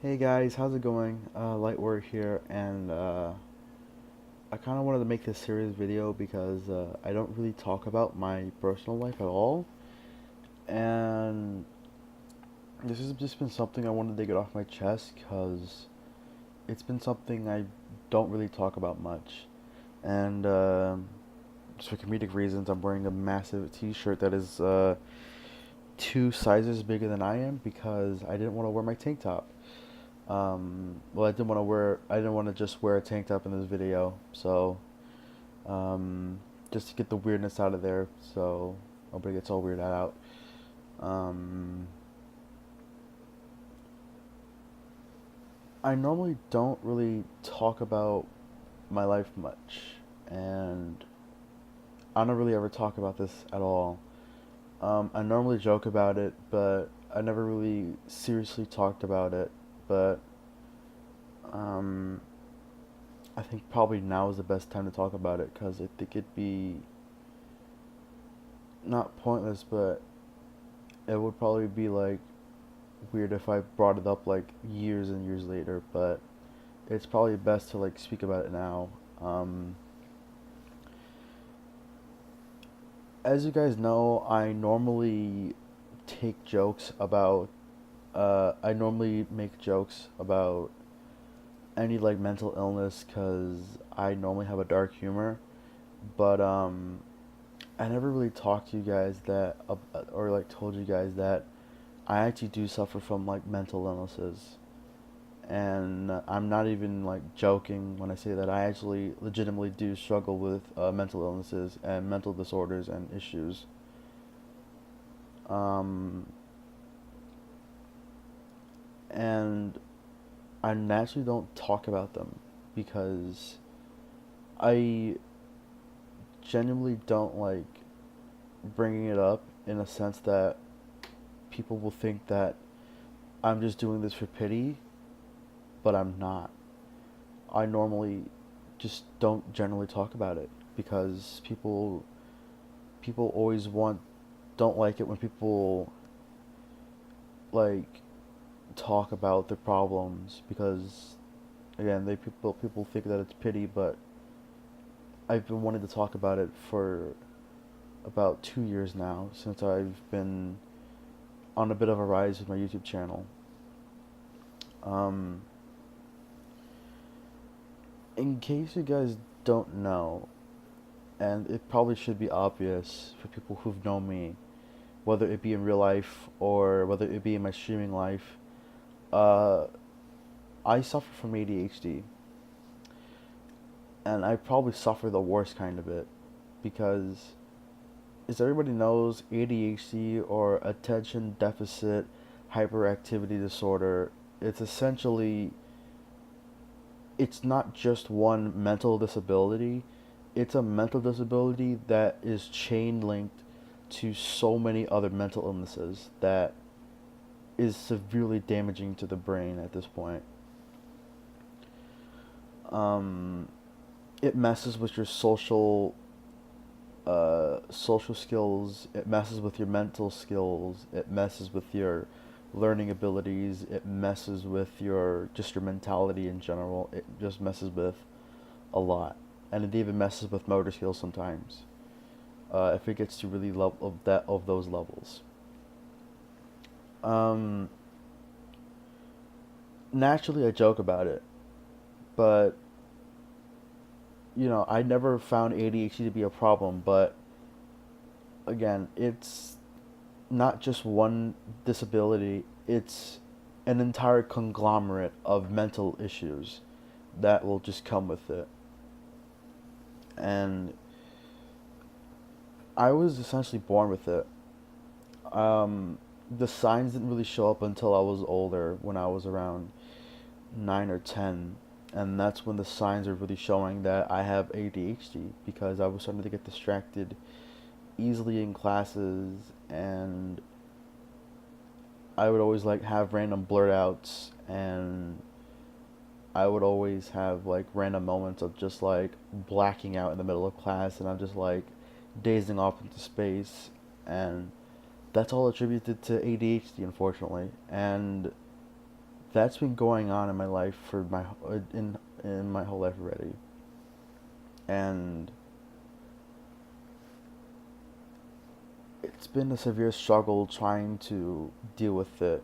Hey guys, how's it going? Lightwork here, and I kind of wanted to make this serious video because I don't really talk about my personal life at all, and this has just been something I wanted to get off my chest because it's been something I don't really talk about much, and just for comedic reasons, I'm wearing a massive T-shirt that is two sizes bigger than I am because I didn't want to wear my tank top. Well, I didn't want to just wear a tank top in this video, so, um, just to get the weirdness out of there, so nobody gets all weirded out. Um, I normally don't really talk about my life much, and I don't really ever talk about this at all. I normally joke about it, but I never really seriously talked about it, but, um, I think probably now is the best time to talk about it because I think it'd be not pointless, but it would probably be like weird if I brought it up like years and years later. But it's probably best to like speak about it now. Um, as you guys know, I normally take jokes about. I normally make jokes about any like mental illness because I normally have a dark humor. But I never really talked to you guys that, or like told you guys that I actually do suffer from like mental illnesses. And I'm not even like joking when I say that I actually legitimately do struggle with mental illnesses and mental disorders and issues. Um, and I naturally don't talk about them because I genuinely don't like bringing it up in a sense that people will think that I'm just doing this for pity, but I'm not. I normally just don't generally talk about it because people always want don't like it when people like talk about their problems because again people think that it's pity, but I've been wanting to talk about it for about 2 years now since I've been on a bit of a rise with my YouTube channel. Um, in case you guys don't know, and it probably should be obvious for people who've known me, whether it be in real life or whether it be in my streaming life, uh, I suffer from ADHD, and I probably suffer the worst kind of it because, as everybody knows, ADHD or attention deficit hyperactivity disorder, it's essentially it's not just one mental disability. It's a mental disability that is chain linked to so many other mental illnesses that is severely damaging to the brain at this point. Um, it messes with your social skills. It messes with your mental skills. It messes with your learning abilities. It messes with your just your mentality in general. It just messes with a lot, and it even messes with motor skills sometimes. If it gets to really of those levels. Um, naturally, I joke about it, but I never found ADHD to be a problem. But again, it's not just one disability, it's an entire conglomerate of mental issues that will just come with it. And I was essentially born with it. The signs didn't really show up until I was older, when I was around 9 or 10. And that's when the signs are really showing that I have ADHD because I was starting to get distracted easily in classes, and I would always like have random blurt outs, and I would always have like random moments of just like blacking out in the middle of class, and I'm just like dazing off into space, and that's all attributed to ADHD, unfortunately. And that's been going on in my life for in my whole life already. And it's been a severe struggle trying to deal with it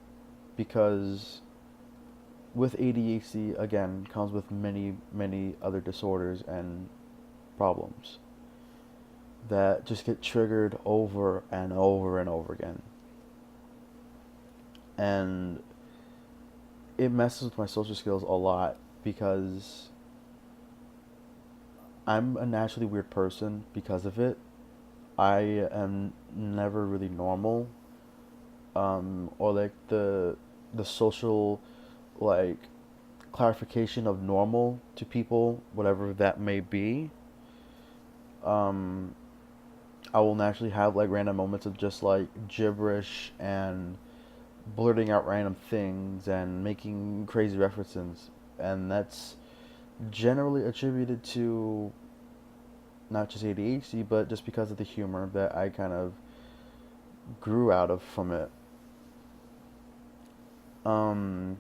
because with ADHD again comes with many other disorders and problems that just get triggered over and over and over again. And it messes with my social skills a lot because I'm a naturally weird person because of it. I am never really normal, or like the social like clarification of normal to people, whatever that may be. Um, I will naturally have like random moments of just like gibberish and blurting out random things and making crazy references, and that's generally attributed to not just ADHD, but just because of the humor that I kind of grew out of from it. Um,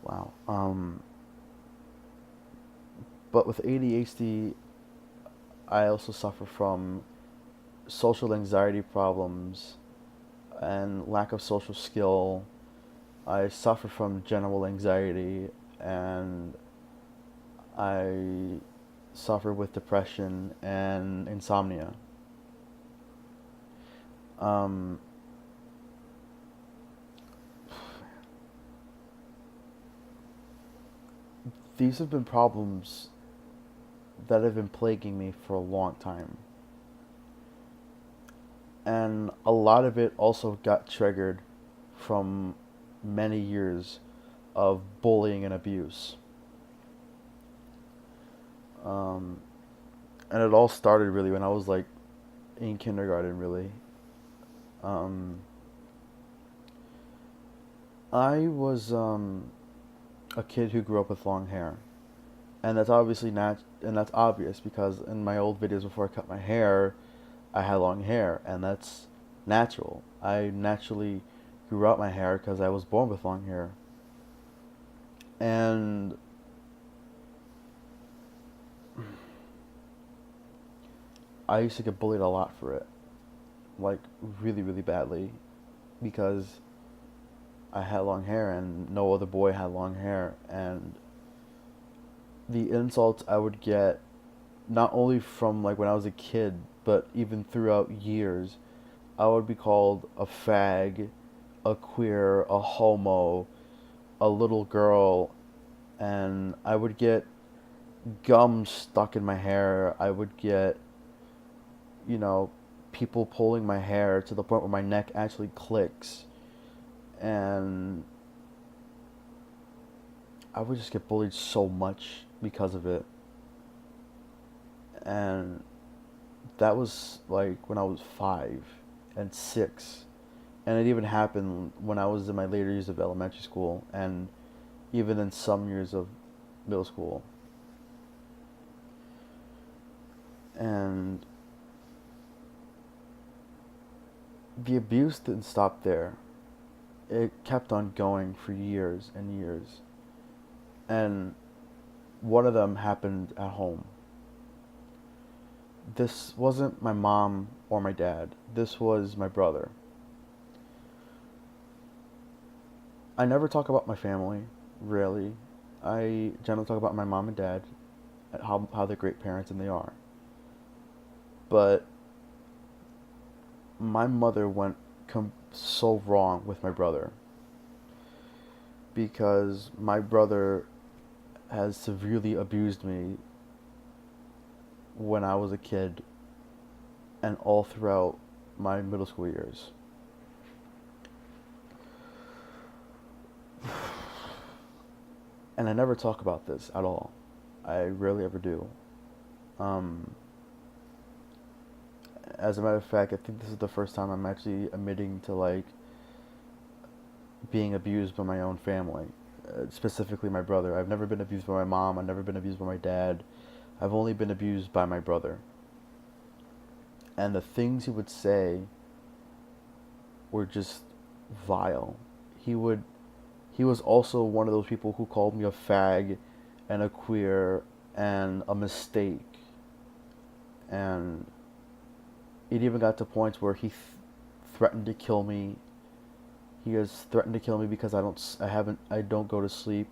wow. But with ADHD, I also suffer from social anxiety problems and lack of social skill. I suffer from general anxiety and I suffer with depression and insomnia. Um, these have been problems that have been plaguing me for a long time. And a lot of it also got triggered from many years of bullying and abuse. Um, and it all started really when I was like in kindergarten, really. Um, I was a kid who grew up with long hair. And that's obviously and that's obvious because in my old videos before I cut my hair, I had long hair, and that's natural. I naturally grew out my hair because I was born with long hair. And I used to get bullied a lot for it, like really badly, because I had long hair and no other boy had long hair, and the insults I would get not only from like when I was a kid, but even throughout years, I would be called a fag, a queer, a homo, a little girl, and I would get gum stuck in my hair. I would get, you know, people pulling my hair to the point where my neck actually clicks. And I would just get bullied so much because of it. And that was like when I was 5 and 6. And it even happened when I was in my later years of elementary school and even in some years of middle school. And the abuse didn't stop there. It kept on going for years and years. And one of them happened at home. This wasn't my mom or my dad. This was my brother. I never talk about my family, really. I generally talk about my mom and dad, how they're great parents and they are. But my mother went so wrong with my brother because my brother has severely abused me when I was a kid and all throughout my middle school years. And I never talk about this at all. I rarely ever do. Um, as a matter of fact, I think this is the first time I'm actually admitting to like being abused by my own family, specifically my brother. I've never been abused by my mom. I've never been abused by my dad. I've only been abused by my brother. And the things he would say were just vile. he would he was also one of those people who called me a fag and a queer and a mistake. And it even got to points where threatened to kill me. He has threatened to kill me because I don't go to sleep.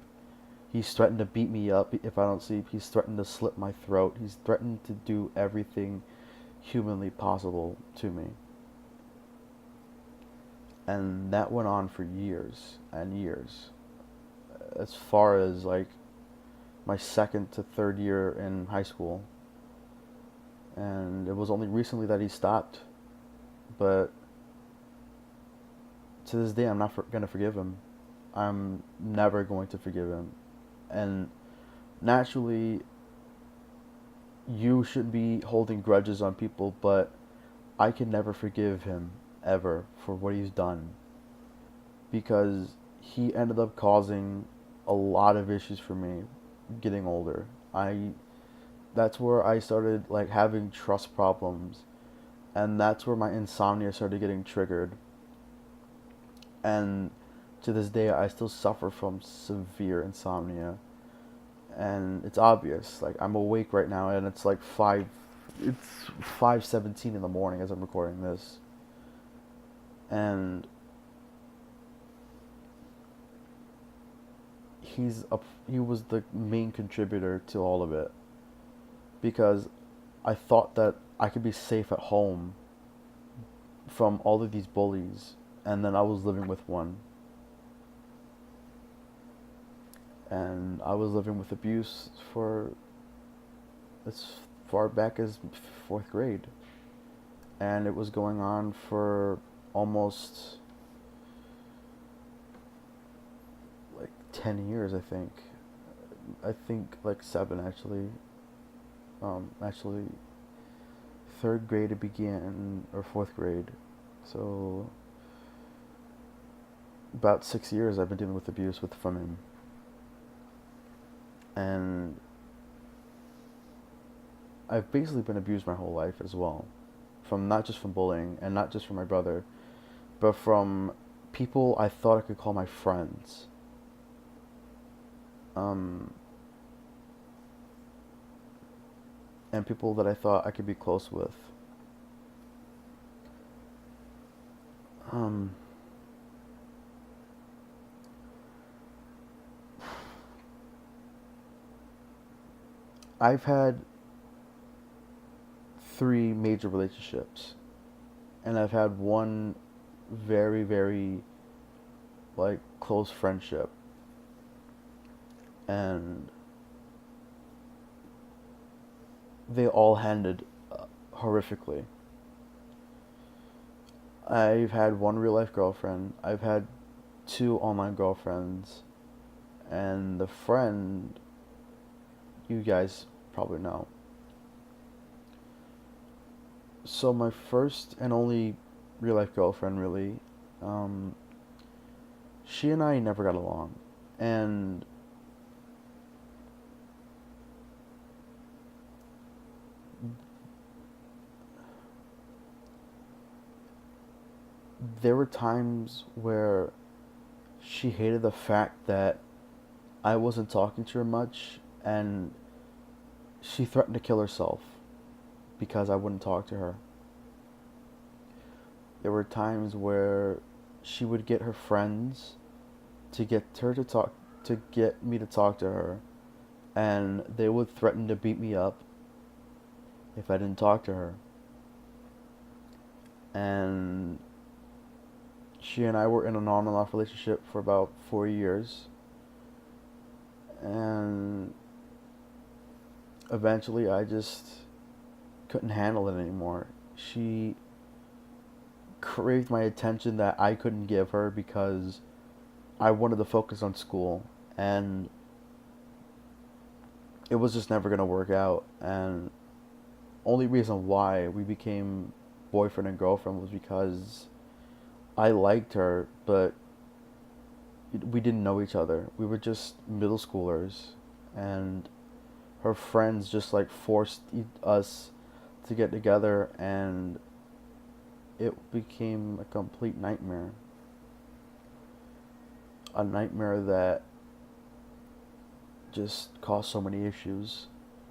He's threatened to beat me up if I don't sleep. He's threatened to slit my throat. He's threatened to do everything humanly possible to me. And that went on for years and years. As far as like my second to third year in high school. And it was only recently that he stopped. But to this day, I'm not going to forgive him. I'm never going to forgive him. And naturally, you should be holding grudges on people, but I can never forgive him ever for what he's done, because he ended up causing a lot of issues for me getting older. I That's where I started like having trust problems, and that's where my insomnia started getting triggered. And to this day, I still suffer from severe insomnia, and it's obvious. Like, I'm awake right now, and it's 5:17 in the morning as I'm recording this, and he was the main contributor to all of it, because I thought that I could be safe at home from all of these bullies, and then I was living with one. And I was living with abuse for as far back as fourth grade. And it was going on for almost like 10 years, I think. I think like 7 actually. Actually, third grade it began, or fourth grade. So about 6 years I've been dealing with abuse from him. And I've basically been abused my whole life as well, from not just from bullying and not just from my brother, but from people I thought I could call my friends. Um, and people that I thought I could be close with. Um, I've had 3 major relationships, and I've had one very, very like close friendship, and they all ended horrifically. I've had one real life girlfriend. I've had 2 online girlfriends, and the friend you guys probably know. So my first and only real life girlfriend, really, um, she and I never got along, and there were times where she hated the fact that I wasn't talking to her much, and she threatened to kill herself because I wouldn't talk to her. There were times where she would get her friends to get me to talk to her, and they would threaten to beat me up if I didn't talk to her. And she and I were in an on and off relationship for about 4 years, and eventually I just couldn't handle it anymore. She craved my attention that I couldn't give her because I wanted to focus on school, and it was just never going to work out. And only reason why we became boyfriend and girlfriend was because I liked her, but we didn't know each other. We were just middle schoolers, and her friends just like forced us to get together, and it became a complete nightmare. a nightmare that just caused so many issues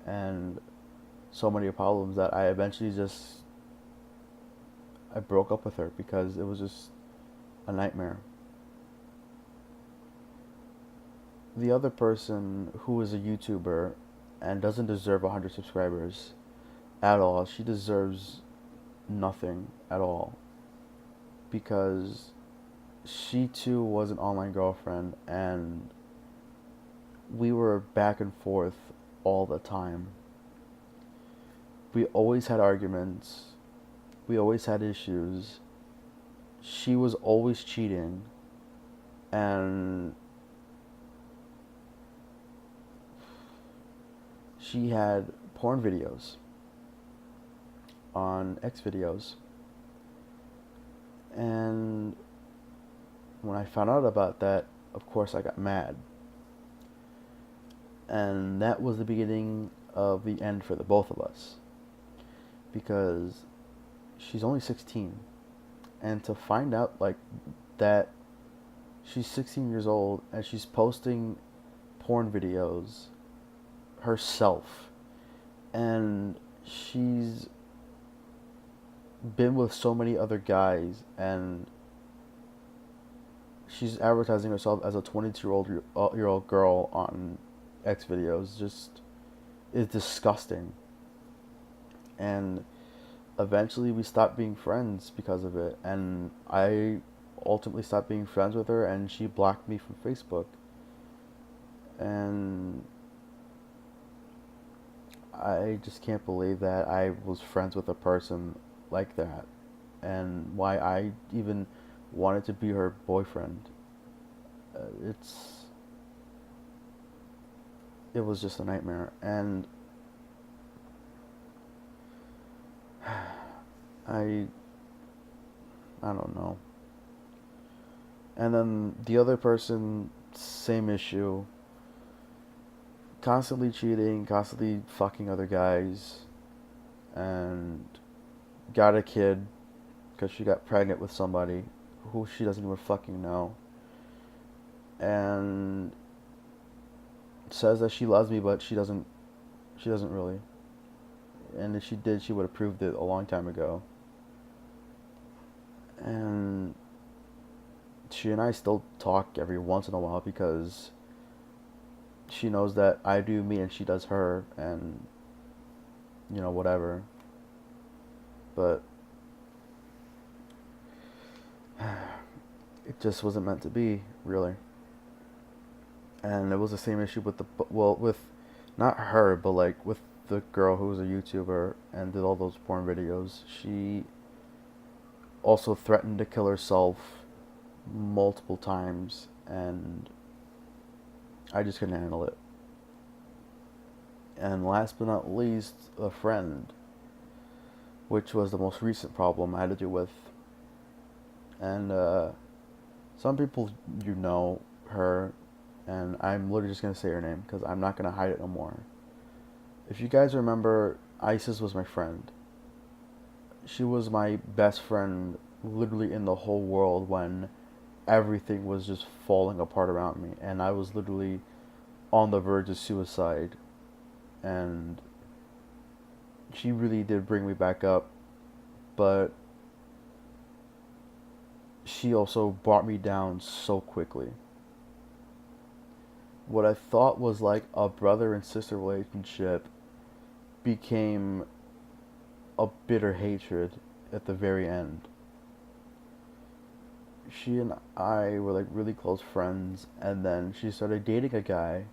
and so many problems that I eventually just I broke up with her because it was just a nightmare. The other person who is a YouTuber and doesn't deserve 100 subscribers at all, she deserves nothing at all because she too was an online girlfriend and we were back and forth all the time. We always had arguments. We always had issues. She was always cheating and she had porn videos on X videos. And when I found out about that, of course I got mad. And that was the beginning of the end for the both of us. Because she's only 16. And to find out like that she's 16 years old and she's posting porn videos herself and she's been with so many other guys and she's advertising herself as a 22-year-old girl on X videos just is disgusting. And eventually we stopped being friends because of it, and I ultimately stopped being friends with her and she blocked me from Facebook. And I just can't believe that I was friends with a person like that and why I even wanted to be her boyfriend. It's it was just a nightmare and I I don't know. And then the other person, same issue, constantly cheating, constantly fucking other guys, and got a kid because she got pregnant with somebody who she doesn't even fucking know, and says that she loves me, but she doesn't. She doesn't really. And if she did, she would have proved it a long time ago. And she and I still talk every once in a while because she knows that I do me and she does her, and whatever. But it just wasn't meant to be, really. And it was the same issue with with not her, but like with the girl who was a YouTuber and did all those porn videos. She also threatened to kill herself multiple times, and I just couldn't handle it. And last but not least, a friend, which was the most recent problem I had to deal with. And some people her, and I'm literally just gonna say her name because I'm not gonna hide it no more. If you guys remember, Isis was my friend. She was my best friend literally in the whole world when everything was just falling apart around me and I was literally on the verge of suicide. And she really did bring me back up, but she also brought me down so quickly. What I thought was like a brother and sister relationship became a bitter hatred at the very end. She and I were like really close friends, and then she started dating a guy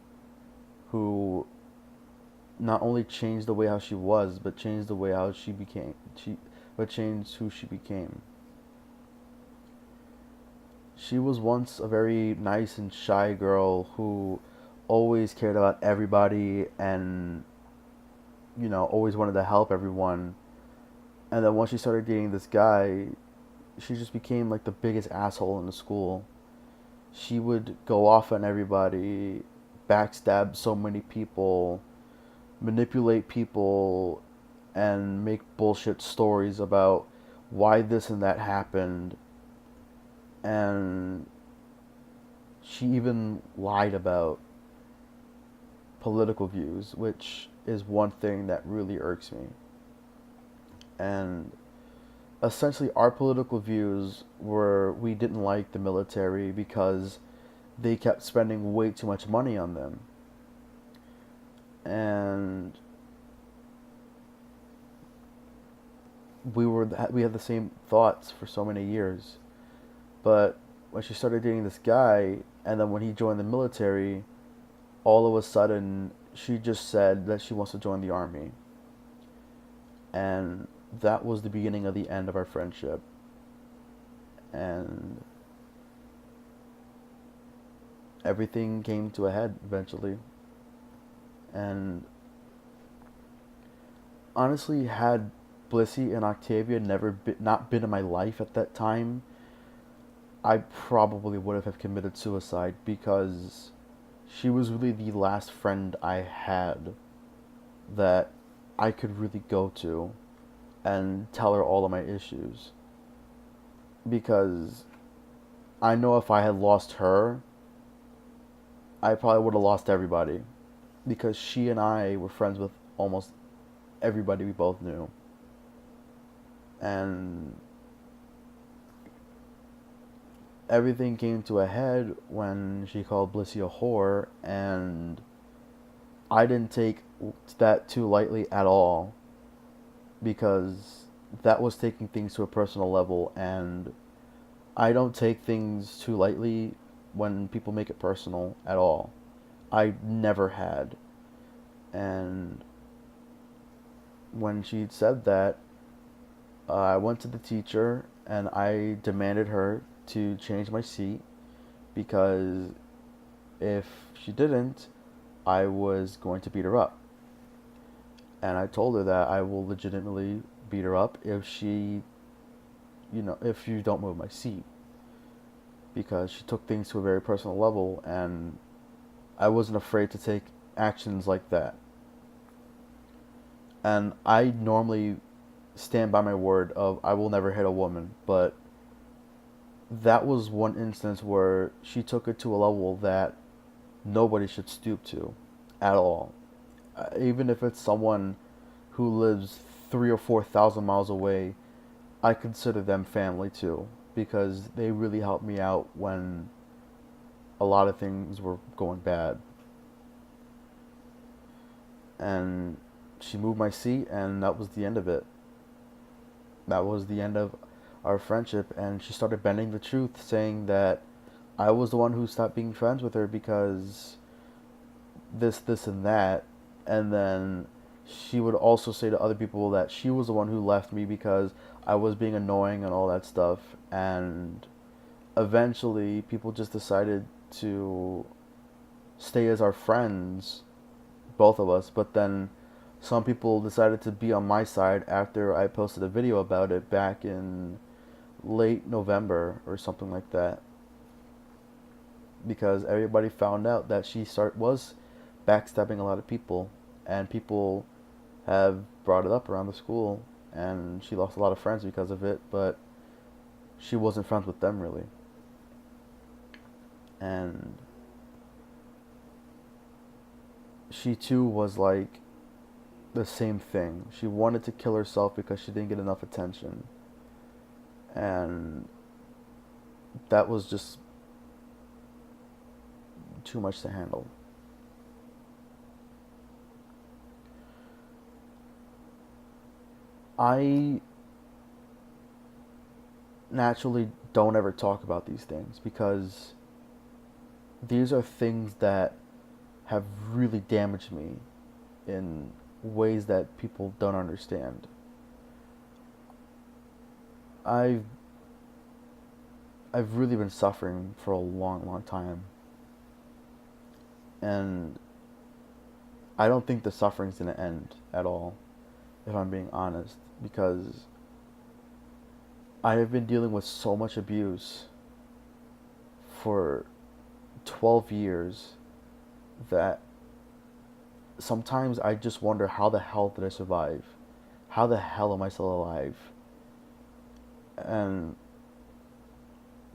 who not only changed the way how she was, but changed the way how she became. But changed who she became. She was once a very nice and shy girl who always cared about everybody and always wanted to help everyone. And then once she started dating this guy, she just became like the biggest asshole in the school. She would go off on everybody, backstab so many people, manipulate people, and make bullshit stories about why this and that happened. And she even lied about political views, which is one thing that really irks me. And essentially, our political views were we didn't like the military because they kept spending way too much money on them. And we had the same thoughts for so many years. But when she started dating this guy, and then when he joined the military, all of a sudden she just said that she wants to join the army. And that was the beginning of the end of our friendship. And everything came to a head eventually. And honestly, had Blissey and Octavia not been in my life at that time, I probably would have committed suicide because she was really the last friend I had that I could really go to and tell her all of my issues. Because I know if I had lost her, I probably would have lost everybody. Because she and I were friends with almost everybody we both knew. And everything came to a head when she called Blissey a whore, and I didn't take that too lightly at all because that was taking things to a personal level, and I don't take things too lightly when people make it personal at all. I never had. And when she said that, I went to the teacher and I demanded her to change my seat because if she didn't, I was going to beat her up. And I told her that I will legitimately beat her up if if you don't move my seat. Because she took things to a very personal level, and I wasn't afraid to take actions like that. And I normally stand by my word of I will never hit a woman, but that was one instance where she took it to a level that nobody should stoop to at all. Even if it's someone who lives 3 or 4 thousand miles away, I consider them family too because they really helped me out when a lot of things were going bad. And she moved my seat, and that was the end of it. That was the end of our friendship, and she started bending the truth, saying that I was the one who stopped being friends with her because this, and that. And then she would also say to other people that she was the one who left me because I was being annoying and all that stuff. And eventually, people just decided to stay as our friends, both of us. But then some people decided to be on my side after I posted a video about it back in late November or something like that. Because everybody found out that was backstabbing a lot of people, and people have brought it up around the school, and she lost a lot of friends because of it, but she wasn't friends with them really. And she too was like the same thing. She wanted to kill herself because she didn't get enough attention. And that was just too much to handle. I naturally don't ever talk about these things because these are things that have really damaged me in ways that people don't understand. I've I've really been suffering for a long, long time. And I don't think the suffering's going to end at all, if I'm being honest, because I have been dealing with so much abuse for 12 years that sometimes I just wonder how the hell did I survive? How the hell am I still alive? And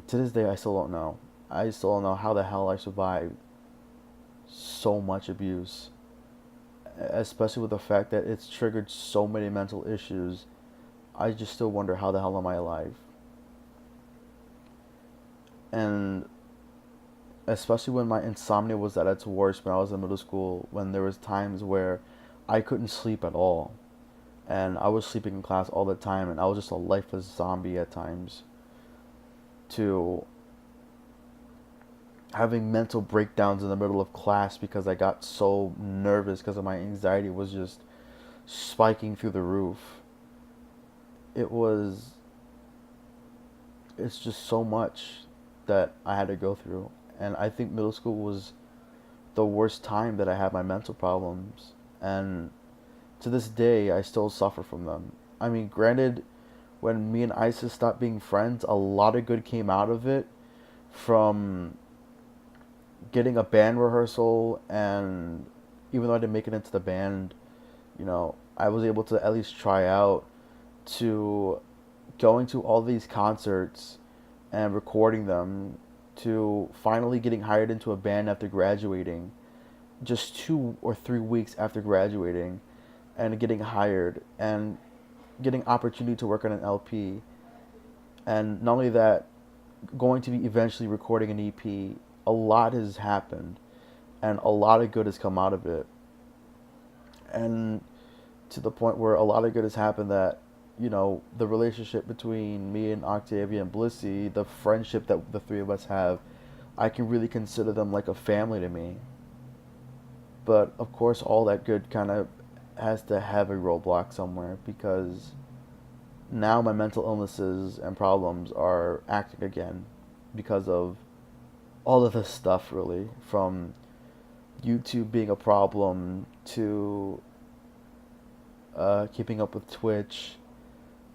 to this day, I still don't know. I still don't know how the hell I survived so much abuse, especially with the fact that it's triggered so many mental issues. I just still wonder how the hell am I alive? And especially when my insomnia was at its worst when I was in middle school, when there was times where I couldn't sleep at all, and I was sleeping in class all the time, and I was just a lifeless zombie at times, to having mental breakdowns in the middle of class because I got so nervous because of my anxiety was just spiking through the roof. It was, it's just so much that I had to go through. And I think middle school was the worst time that I had my mental problems. And to this day, I still suffer from them. I mean, granted, when me and Isis stopped being friends, a lot of good came out of it, from getting a band rehearsal, and even though I didn't make it into the band, I was able to at least try out, to going to all these concerts and recording them, to finally getting hired into a band after graduating, just 2 or 3 weeks after graduating, and getting hired and getting opportunity to work on an LP, and not only that, going to be eventually recording an EP. A lot has happened, and a lot of good has come out of it, and to the point where a lot of good has happened that, the relationship between me and Octavia and Blissy, the friendship that the three of us have, I can really consider them like a family to me. But of course, all that good kind of has to have a roadblock somewhere, because now my mental illnesses and problems are acting again because of all of this stuff, really, from YouTube being a problem to keeping up with Twitch,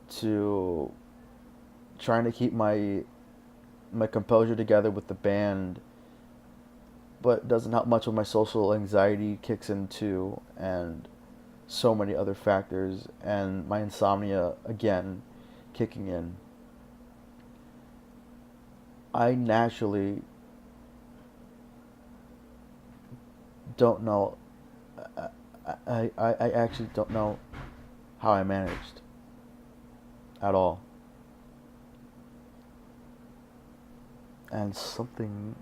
to trying to keep my composure together with the band, but doesn't help much when my social anxiety kicks in too, and so many other factors, and my insomnia again kicking in. I naturally don't know. I actually don't know how I managed at all. And something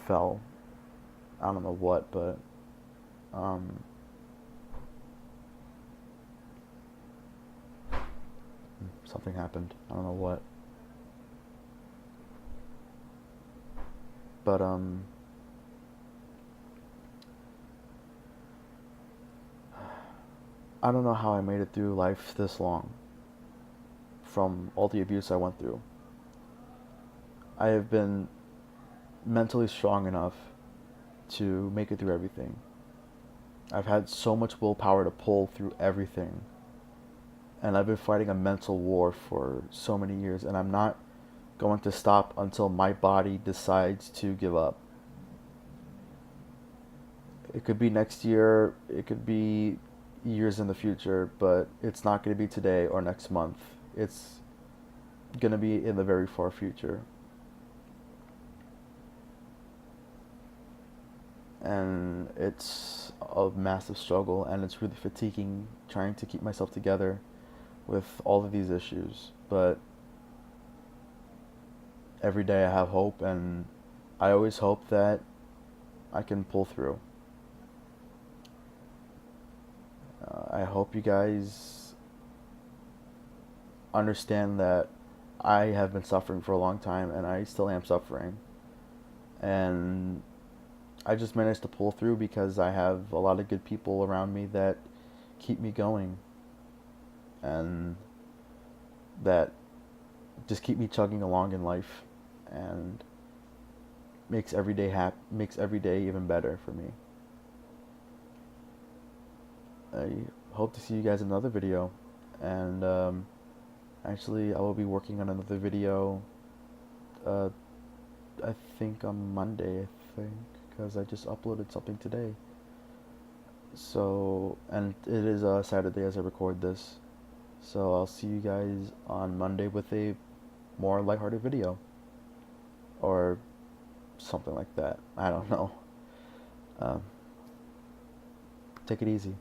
fell. I don't know what, but um, something happened. I don't know what. But I don't know how I made it through life this long, from all the abuse I went through. I have been mentally strong enough to make it through everything. I've had so much willpower to pull through everything. And I've been fighting a mental war for so many years, and I'm not going to stop until my body decides to give up. It could be next year, it could be years in the future, but it's not going to be today or next month. It's going to be in the very far future. And it's a massive struggle, and it's really fatiguing trying to keep myself together with all of these issues. But every day I have hope, and I always hope that I can pull through. I hope you guys understand that I have been suffering for a long time, and I still am suffering. And I just managed to pull through because I have a lot of good people around me that keep me going, and that just keep me chugging along in life, and makes every day even better for me. I hope to see you guys in another video, and actually I will be working on another video, uh, I think on Monday, because I just uploaded something today. So, and it is Saturday as I record this, so I'll see you guys on Monday with a more lighthearted video, or something like that. I don't know. Um, Take it easy.